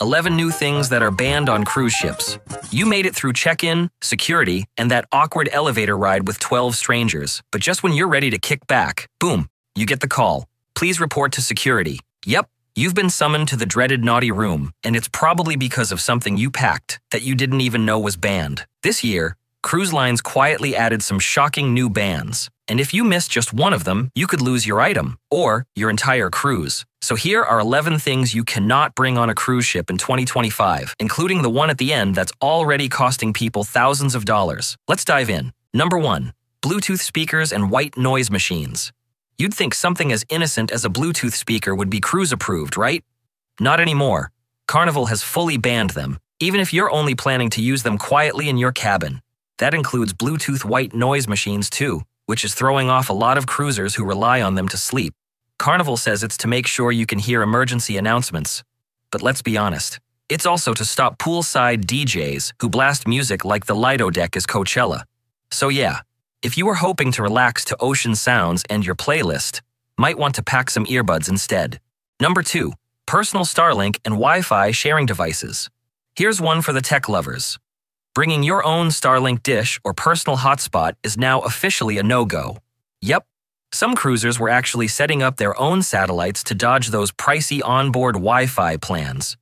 11 new things that are banned on cruise ships. You made it through check-in, security, and that awkward elevator ride with 12 strangers. But just when you're ready to kick back, boom, you get the call. Please report to security. Yep, you've been summoned to the dreaded naughty room, and it's probably because of something you packed that you didn't even know was banned. This year, cruise lines quietly added some shocking new bans. And if you missed just one of them, you could lose your item, or your entire cruise. So here are 11 things you cannot bring on a cruise ship in 2025, including the one at the end that's already costing people thousands of dollars. Let's dive in. Number 1. Bluetooth speakers and white noise machines. You'd think something as innocent as a Bluetooth speaker would be cruise-approved, right? Not anymore. Carnival has fully banned them, even if you're only planning to use them quietly in your cabin. That includes Bluetooth white noise machines too, which is throwing off a lot of cruisers who rely on them to sleep. Carnival says it's to make sure you can hear emergency announcements. But let's be honest, it's also to stop poolside DJs who blast music like the Lido deck is Coachella. So yeah, if you were hoping to relax to ocean sounds and your playlist, might want to pack some earbuds instead. Number 2. Personal Starlink and Wi-Fi sharing devices. Here's one for the tech lovers. Bringing your own Starlink dish or personal hotspot is now officially a no-go. Yep, some cruisers were actually setting up their own satellites to dodge those pricey onboard Wi-Fi plans.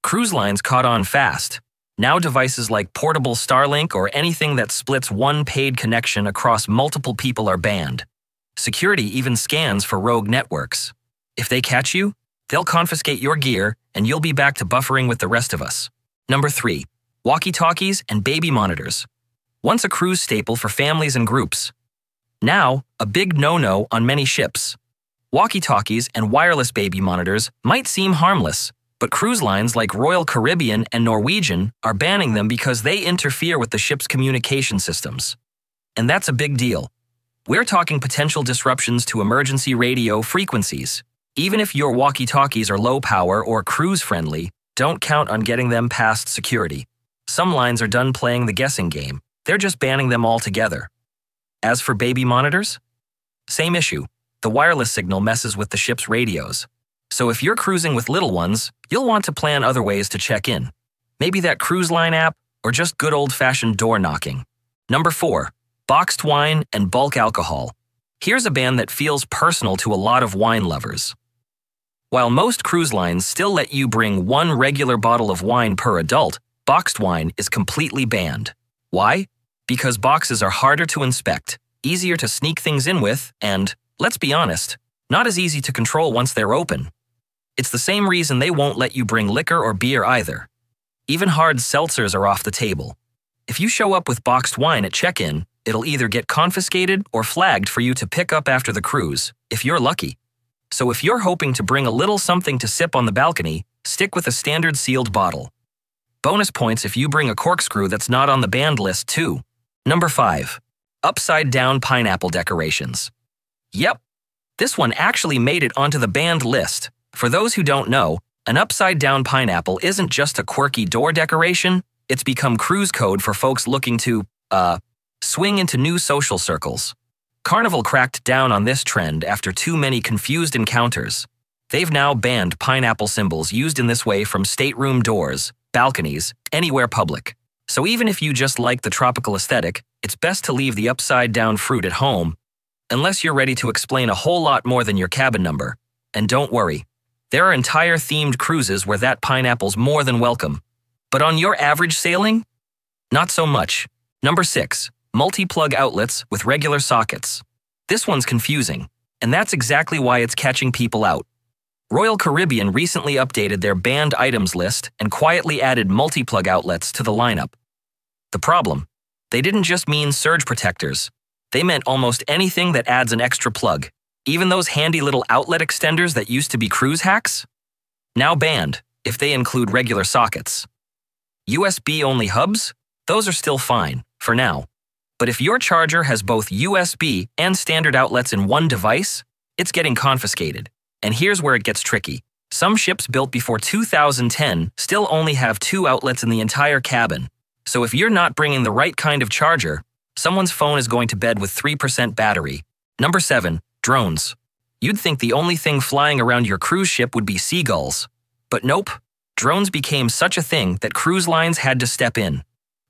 Cruise lines caught on fast. Now devices like portable Starlink or anything that splits one paid connection across multiple people are banned. Security even scans for rogue networks. If they catch you, they'll confiscate your gear and you'll be back to buffering with the rest of us. Number 3. WalkieTalkies and baby monitors. Once a cruise staple for families and groups. Now, a big no-no on many ships. Walkie-talkies and wireless baby monitors might seem harmless, but cruise lines like Royal Caribbean and Norwegian are banning them because they interfere with the ship's communication systems. And that's a big deal. We're talking potential disruptions to emergency radio frequencies. Even if your walkie-talkies are low power or cruise-friendly, don't count on getting them past security. Some lines are done playing the guessing game. They're just banning them altogether. As for baby monitors, same issue. The wireless signal messes with the ship's radios. So if you're cruising with little ones, you'll want to plan other ways to check in. Maybe that cruise line app, or just good old-fashioned door knocking. Number 4. Boxed wine and bulk alcohol. Here's a ban that feels personal to a lot of wine lovers. While most cruise lines still let you bring one regular bottle of wine per adult, boxed wine is completely banned. Why? Because boxes are harder to inspect, easier to sneak things in with, and, let's be honest, not as easy to control once they're open. It's the same reason they won't let you bring liquor or beer either. Even hard seltzers are off the table. If you show up with boxed wine at check-in, it'll either get confiscated or flagged for you to pick up after the cruise, if you're lucky. So if you're hoping to bring a little something to sip on the balcony, stick with a standard sealed bottle. Bonus points if you bring a corkscrew that's not on the banned list too. Number 5. Upside-down pineapple decorations. Yep, this one actually made it onto the banned list. For those who don't know, an upside-down pineapple isn't just a quirky door decoration, it's become cruise code for folks looking to, swing into new social circles. Carnival cracked down on this trend after too many confused encounters. They've now banned pineapple symbols used in this way from stateroom doors, balconies, anywhere public. So even if you just like the tropical aesthetic, it's best to leave the upside-down fruit at home, unless you're ready to explain a whole lot more than your cabin number. And don't worry, there are entire themed cruises where that pineapple's more than welcome. But on your average sailing? Not so much. Number 6. Multiplug outlets with regular sockets. This one's confusing, and that's exactly why it's catching people out. Royal Caribbean recently updated their banned items list and quietly added multiplug outlets to the lineup. The problem? They didn't just mean surge protectors. They meant almost anything that adds an extra plug. Even those handy little outlet extenders that used to be cruise hacks? Now banned, if they include regular sockets. USB-only hubs? Those are still fine, for now. But if your charger has both USB and standard outlets in one device, it's getting confiscated. And here's where it gets tricky. Some ships built before 2010 still only have 2 outlets in the entire cabin. So if you're not bringing the right kind of charger, someone's phone is going to bed with 3% battery. Number 7. Drones. You'd think the only thing flying around your cruise ship would be seagulls. But nope. drones became such a thing that cruise lines had to step in.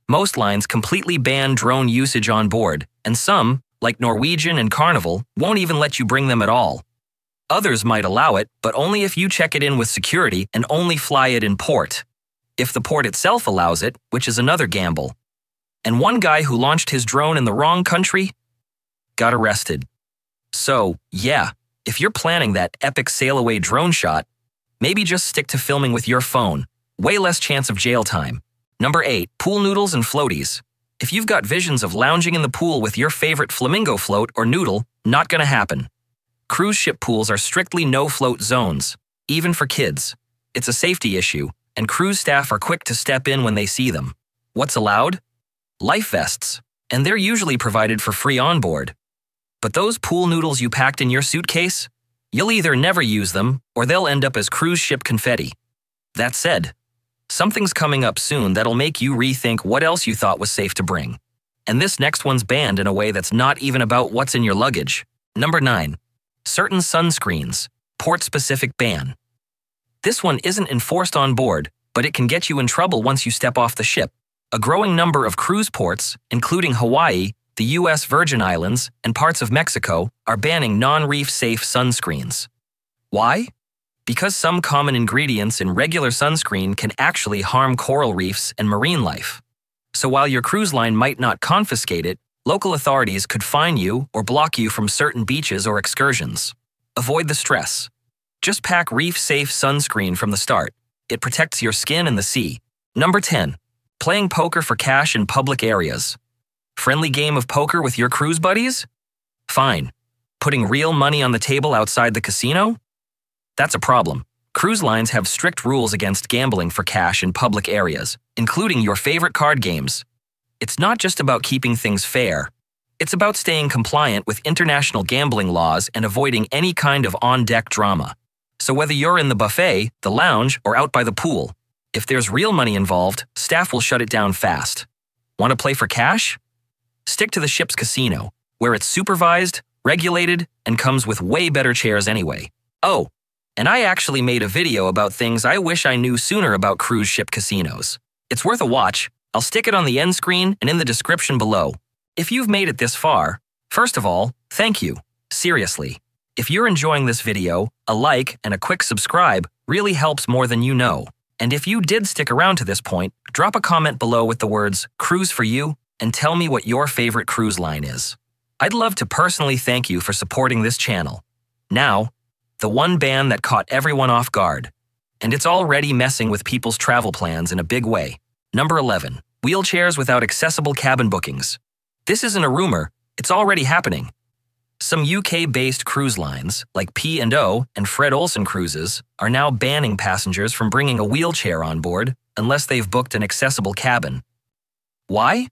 Most lines completely ban drone usage on board, and some, like Norwegian and Carnival, won't even let you bring them at all. Others might allow it, but only if you check it in with security and only fly it in port. If the port itself allows it, which is another gamble. And one guy who launched his drone in the wrong country got arrested. So, yeah, if you're planning that epic sail-away drone shot, maybe just stick to filming with your phone. Way less chance of jail time. Number 8. Pool noodles and floaties. If you've got visions of lounging in the pool with your favorite flamingo float or noodle, not gonna happen. Cruise ship pools are strictly no-float zones, even for kids. It's a safety issue, and cruise staff are quick to step in when they see them. What's allowed? Life vests, and they're usually provided for free on board. But those pool noodles you packed in your suitcase? You'll either never use them, or they'll end up as cruise ship confetti. That said, something's coming up soon that'll make you rethink what else you thought was safe to bring. And this next one's banned in a way that's not even about what's in your luggage. Number 9. Certain sunscreens. Port-specific ban. This one isn't enforced on board, but it can get you in trouble once you step off the ship. A growing number of cruise ports, including Hawaii, the U.S. Virgin Islands, and parts of Mexico, are banning non-reef safe sunscreens. Why? Because some common ingredients in regular sunscreen can actually harm coral reefs and marine life. So while your cruise line might not confiscate it, local authorities could fine you or block you from certain beaches or excursions. Avoid the stress. Just pack reef-safe sunscreen from the start. It protects your skin and the sea. Number 10. Playing poker for cash in public areas. Friendly game of poker with your cruise buddies? Fine. Putting real money on the table outside the casino? That's a problem. Cruise lines have strict rules against gambling for cash in public areas, including your favorite card games. It's not just about keeping things fair. It's about staying compliant with international gambling laws and avoiding any kind of on-deck drama. So whether you're in the buffet, the lounge, or out by the pool, if there's real money involved, staff will shut it down fast. Want to play for cash? Stick to the ship's casino, where it's supervised, regulated, and comes with way better chairs anyway. Oh, and I actually made a video about things I wish I knew sooner about cruise ship casinos. It's worth a watch. I'll stick it on the end screen and in the description below. If you've made it this far, first of all, thank you. Seriously. If you're enjoying this video, a like and a quick subscribe really helps more than you know. And if you did stick around to this point, drop a comment below with the words "Cruise for you" and tell me what your favorite cruise line is. I'd love to personally thank you for supporting this channel. Now, the one ban that caught everyone off guard. And it's already messing with people's travel plans in a big way. Number 11. Wheelchairs without accessible cabin bookings. This isn't a rumor, it's already happening. Some UK-based cruise lines, like P&O and Fred Olsen Cruises, are now banning passengers from bringing a wheelchair on board unless they've booked an accessible cabin. Why?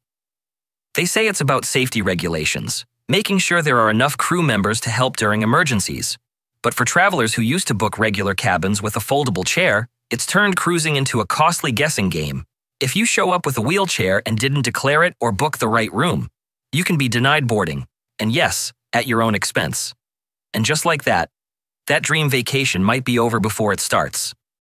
They say it's about safety regulations, making sure there are enough crew members to help during emergencies. But for travelers who used to book regular cabins with a foldable chair, it's turned cruising into a costly guessing game. If you show up with a wheelchair and didn't declare it or book the right room, you can be denied boarding. And yes, at your own expense. And just like that, that dream vacation might be over before it starts.